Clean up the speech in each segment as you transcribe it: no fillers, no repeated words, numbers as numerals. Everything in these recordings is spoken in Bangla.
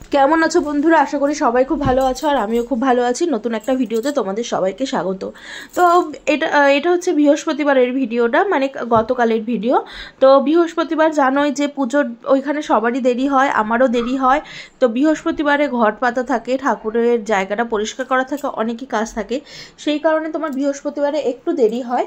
কেমন আছো বন্ধুরা? আশা করি সবাই খুব ভালো আছো, আর আমিও খুব ভালো আছি। নতুন একটা ভিডিওতে তোমাদের সবাইকে স্বাগত। তো এটা হচ্ছে বৃহস্পতিবারের ভিডিওটা, মানে গতকালের ভিডিও। তো বৃহস্পতিবার জানোই যে পুজোর ওইখানে সবারই দেরি হয়, আমারও দেরি হয়। তো বৃহস্পতিবারে ঘট পাতা থাকে, ঠাকুরের জায়গাটা পরিষ্কার করা থাকে, অনেকই কাজ থাকে, সেই কারণে তোমার বৃহস্পতিবারে একটু দেরি হয়।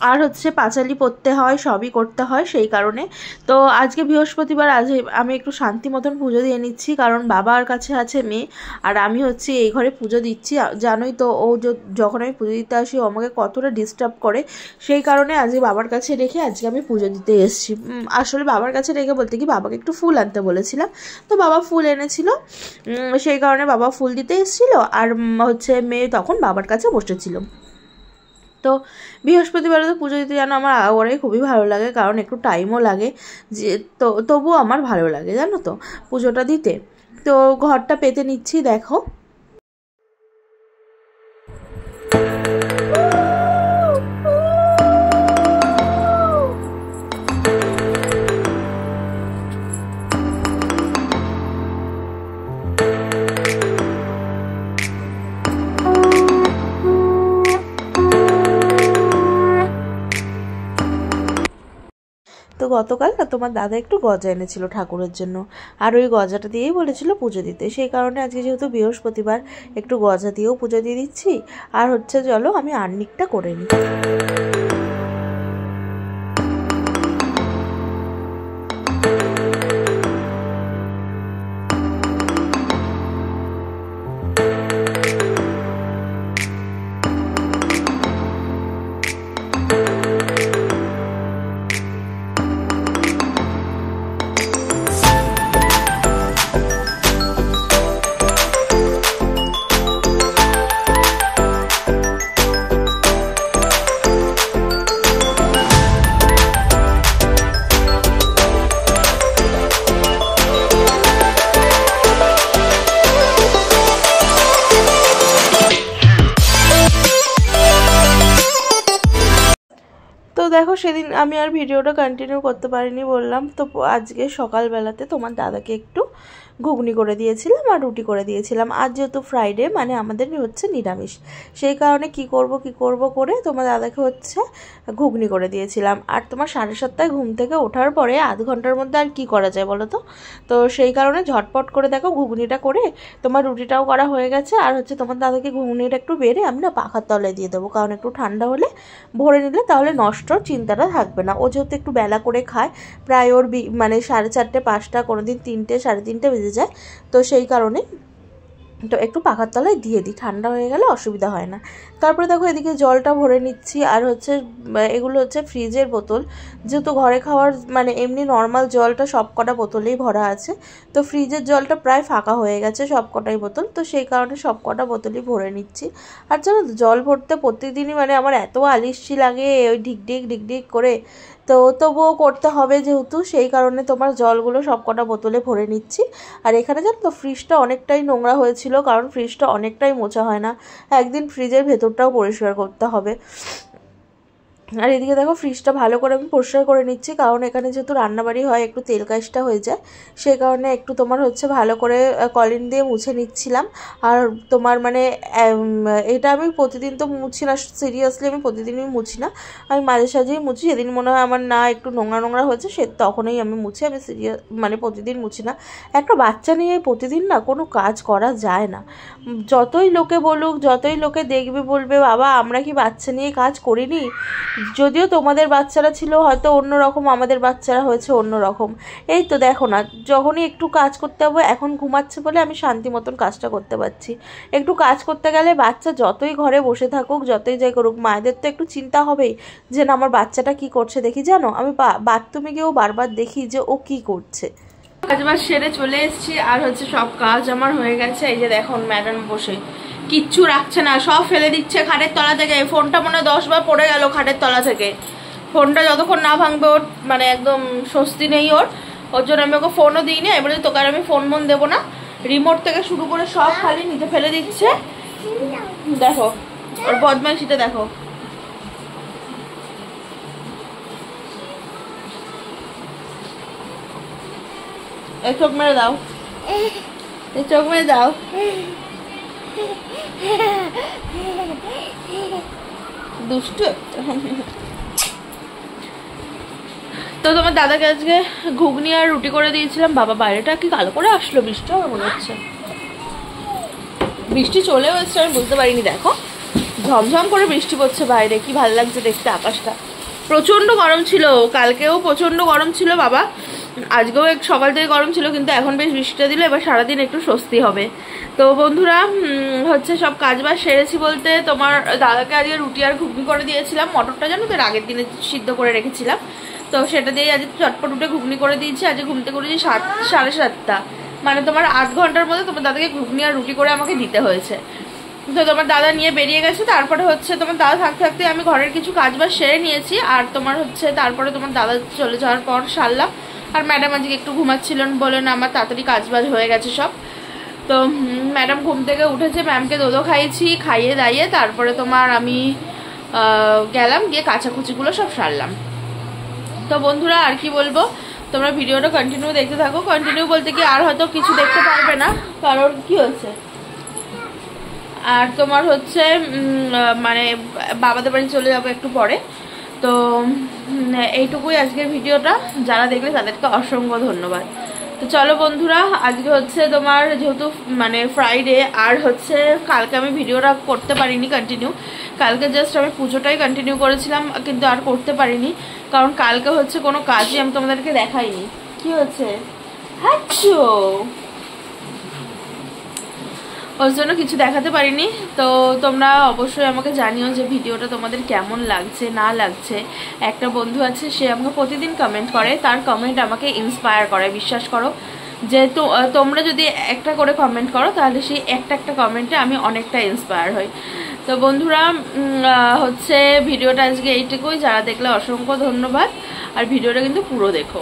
আর হচ্ছে পাঁচালি পড়তে হয়, সবই করতে হয়, সেই কারণে। তো আজকে বৃহস্পতিবার, আজ আমি একটু শান্তি মতন পুজো দিয়ে নিচ্ছি, কারণ বাবার কাছে আছে মেয়ে, আর আমি হচ্ছে এই ঘরে পুজো দিচ্ছি। জানোই তো, ও যখন আমি পুজো দিতে আসি ও আমাকে কতটা ডিস্টার্ব করে, সেই কারণে আজকে বাবার কাছে রেখে আজকে আমি পুজো দিতে এসেছি। আসলে বাবার কাছে রেখে বলতে কি, বাবাকে একটু ফুল আনতে বলেছিলাম, তো বাবা ফুল এনেছিল, সেই কারণে বাবা ফুল দিতে এসেছিল, আর হচ্ছে মেয়ে তখন বাবার কাছে বসেছিল। তো বৃহস্পতিবারে তো পুজো দিতে জানো আমার ওরাই খুবই ভালো লাগে, কারণ একটু টাইমও লাগে, যে তবুও আমার ভালো লাগে জানো তো পুজোটা দিতে। তো ঘরটা পেতে নিচ্ছি, দেখো। তো গতকাল না তোমার দাদা একটু গজা এনেছিল ঠাকুরের জন্য, আর ওই গজাটা দিয়েই বলেছিল পুজো দিতে, সেই কারণে আজকে যেহেতু বৃহস্পতিবার একটু গজা দিয়েও পুজো দিয়ে দিচ্ছি। আর হচ্ছে চলো আমি আর্নিকটা করে নিই। তো দেখো, সেদিন আমি আর ভিডিওটা কন্টিনিউ করতে পারিনি বললাম, তো আজকে সকালবেলাতে তোমার দাদাকে একটু ঘুগনি করে দিয়েছিলাম আর রুটি করে দিয়েছিলাম। আজ যেহেতু ফ্রাইডে, মানে আমাদের হচ্ছে নিরামিষ, সেই কারণে কি করব করে তোমার দাদাকে হচ্ছে ঘুগনি করে দিয়েছিলাম। আর তোমার 7:30টায় ঘুম থেকে ওঠার পরে আধ ঘন্টার মধ্যে আর কি করা যায় বলো তো? তো সেই কারণে ঝটপট করে দেখো ঘুগনিটা করে তোমার রুটিটাও করা হয়ে গেছে। আর হচ্ছে তোমার দাদাকে ঘুগনিটা একটু বেড়ে আমি না পাখার তলায় দিয়ে দেবো, কারণ একটু ঠান্ডা হলে ভরে নিলে তাহলে নষ্ট চিন্তাটা থাকবে না। ও যেহেতু একটু বেলা করে খায়, প্রায় ওর মানে 4:30 5টা, কোনো দিন 3টে 3:30 বেজে যায়, তো সেই কারণে তো একটু পাখার তলায় দিয়ে দিই, ঠান্ডা হয়ে গেলে অসুবিধা হয় না। তারপরে দেখো এদিকে জলটা ভরে নিচ্ছি, আর হচ্ছে এগুলো হচ্ছে ফ্রিজের বোতল, যেহেতু ঘরে খাওয়ার মানে এমনি নর্মাল জলটা সব কটা বোতলেই ভরা আছে, তো ফ্রিজের জলটা প্রায় ফাঁকা হয়ে গেছে সব কটাই বোতল, তো সেই কারণে সব কটা বোতলই ভরে নিচ্ছি। আর জানো জল ভরতে প্রত্যেকদিনই মানে আমার এত আলিস্যি লাগে, ওই ঢিকঢিক করে, তো তবুও করতে হবে যেহেতু, সেই কারণে তোমার জলগুলো সব কটা বোতলে ভরে নিচ্ছি। আর এখানে জানো তো ফ্রিজটা অনেকটাই নোংরা হয়েছিল, কারণ ফ্রিজটা অনেকটাই মোছা হয় না, একদিন ফ্রিজের ভেতরটাও পরিষ্কার করতে হবে। আর এদিকে দেখো ফ্রিজটা ভালো করে আমি পরিষ্কার করে নিচ্ছি, কারণ এখানে যেহেতু রান্নাবাড়ি হয় একটু তেল কাজটা হয়ে যায়, সেই কারণে একটু তোমার হচ্ছে ভালো করে কলিন দিয়ে মুছে নিচ্ছিলাম। আর তোমার মানে এটা আমি প্রতিদিন তো মুছি না, সিরিয়াসলি আমি প্রতিদিনই মুছি না, আমি মাঝে সাঝেই মুছি, যেদিন মনে হয় আমার না একটু নোংরা নোংরা হয়েছে সে তখনই আমি মুছি, আমি মানে প্রতিদিন মুছি না। একটা বাচ্চা নিয়ে প্রতিদিন না কোনো কাজ করা যায় না, যতই লোকে বলুক, যতই লোকে দেখবে বলবে বাবা আমরা কি বাচ্চা নিয়ে কাজ করিনি, যদিও তোমাদের বাচ্চারা ছিল হয়তো অন্যরকম, আমাদের বাচ্চারা হয়েছে অন্যরকম। এই তো দেখো না, যখনই একটু কাজ করতে হবে, এখন ঘুমাচ্ছে বলে আমি শান্তি মতন কাজটা করতে পারছি। একটু কাজ করতে গেলে বাচ্চা যতই ঘরে বসে থাকুক, যতই যাই করুক, মায়েদের তো একটু চিন্তা হবেই যে না আমার বাচ্চাটা কি করছে দেখি। জানো আমি বাথরুমে গিয়েও বারবার দেখি যে ও কি করছে। কাজ বাজ সেরে চলে এসেছি, আর হচ্ছে সব কাজ আমার হয়ে গেছে। এই যে দেখুন ম্যাডাম বসে কিচ্ছু রাখছে না, সব ফেলে দিচ্ছে খাটের তলা থেকে। ফোনটা মনে 10 বার পড়ে গেল খাটের তলা থেকে, ফোনটা যতক্ষণ না ভাঙবে ওর মানে একদম স্বস্তি নেই ওর জন্য আমি ওকে ফোনও দিইনি। এবারে তোকে আর আমি ফোন দেবো না, রিমোট থেকে শুরু করে সব খালি নিচে ফেলে দিচ্ছে। দেখো ওর বদমাইশিটা দেখো। চোখ মেরে দাও। চোখ মেরে দাও। দুষ্টু। তো তোমার দাদাকে আজকে ঘুগনি আর রুটি করে দিয়েছিলাম। বাবা বাইরেটা কি কালো করে আসলো, বৃষ্টি হবে মনে হচ্ছে। বৃষ্টি চলেও এসছে, আমি বুঝতে পারিনি। দেখো ঝমঝম করে বৃষ্টি পড়ছে বাইরে, কি ভালো লাগছে দেখতে আকাশটা। প্রচন্ড গরম ছিল, কালকেও প্রচন্ড গরম ছিল বাবা, আজকেও এক সকাল থেকে গরম ছিল, কিন্তু এখন বেশ বৃষ্টিটা দিলে এবার সারাদিন একটু স্বস্তি হবে। তো বন্ধুরা হচ্ছে সব কাজবাজ সেরেছি বলতে, তোমার দাদাকে আজকে রুটি আর ঘুগনি করে দিয়েছিলাম। মটরটা জানো তো আগের দিনে সিদ্ধ করে রেখেছিলাম, তো সেটা দিয়ে আজকে চটপট উঠে ঘুগনি করে দিয়েছি। আজকে ঘুমতে করেছি 7:30, মানে তোমার 8 ঘন্টার মধ্যে তোমার দাদাকে ঘুগনি আর রুটি করে আমাকে দিতে হয়েছে। তো তোমার দাদা নিয়ে বেরিয়ে গেছে, তারপরে হচ্ছে তোমার দাদা থাকতে থাকতে আমি ঘরের কিছু কাজবাজ সেরে নিয়েছি। আর তোমার হচ্ছে তারপরে তোমার দাদা চলে যাওয়ার পর সারলাম। আর ম্যাডাম আজকে একটু ঘুমাচ্ছিলেন, বলেন আমার তাড়াতাড়ি কাজবাজ হয়ে গেছে সব। তো ম্যাডাম ঘুম থেকে উঠেছে, ম্যামকে দুধও খাইয়েছি, খাইয়ে দাইয়ে তারপরে তোমার আমি গেলাম, গিয়ে কাচাকুচিগুলো সব সারলাম। তো বন্ধুরা আর কি বলবো, তোমরা ভিডিওটা কন্টিনিউ দেখতে থাকো। কন্টিনিউ বলতে কি আর হয়তো কিছু দেখতে পারবে না, কারণ কি হচ্ছে আর তোমার হচ্ছে মানে বাবাদের বাড়ি চলে যাবো একটু পরে। তো এইটুকুই আজকের ভিডিওটা, যারা দেখলে তাদেরকে অসংখ্য ধন্যবাদ। তো চলো বন্ধুরা, আজকে হচ্ছে তোমার যেহেতু মানে ফ্রাইডে, আর হচ্ছে কালকে আমি ভিডিওটা করতে পারিনি কন্টিনিউ। কালকে জাস্ট আমি পুজোটাই কন্টিনিউ করেছিলাম, কিন্তু আর করতে পারিনি, কারণ কালকে হচ্ছে কোনো কাজই আমি তোমাদেরকে দেখাইনি। কি হচ্ছে হাঁচো, ওর জন্য কিছু দেখাতে পারিনি। তো তোমরা অবশ্যই আমাকে জানিও যে ভিডিওটা তোমাদের কেমন লাগছে না লাগছে। একটা বন্ধু আছে, সে আমাকে প্রতিদিন কমেন্ট করে, তার কমেন্ট আমাকে ইন্সপায়ার করে। বিশ্বাস করো যে তোমরা যদি একটা করে কমেন্ট করো, তাহলে সেই একটা কমেন্টে আমি অনেকটা ইন্সপায়ার হই। তো বন্ধুরা হচ্ছে ভিডিওটা আজকে এইটুকুই, যারা দেখলে অসংখ্য ধন্যবাদ। আর ভিডিওটা কিন্তু পুরো দেখো।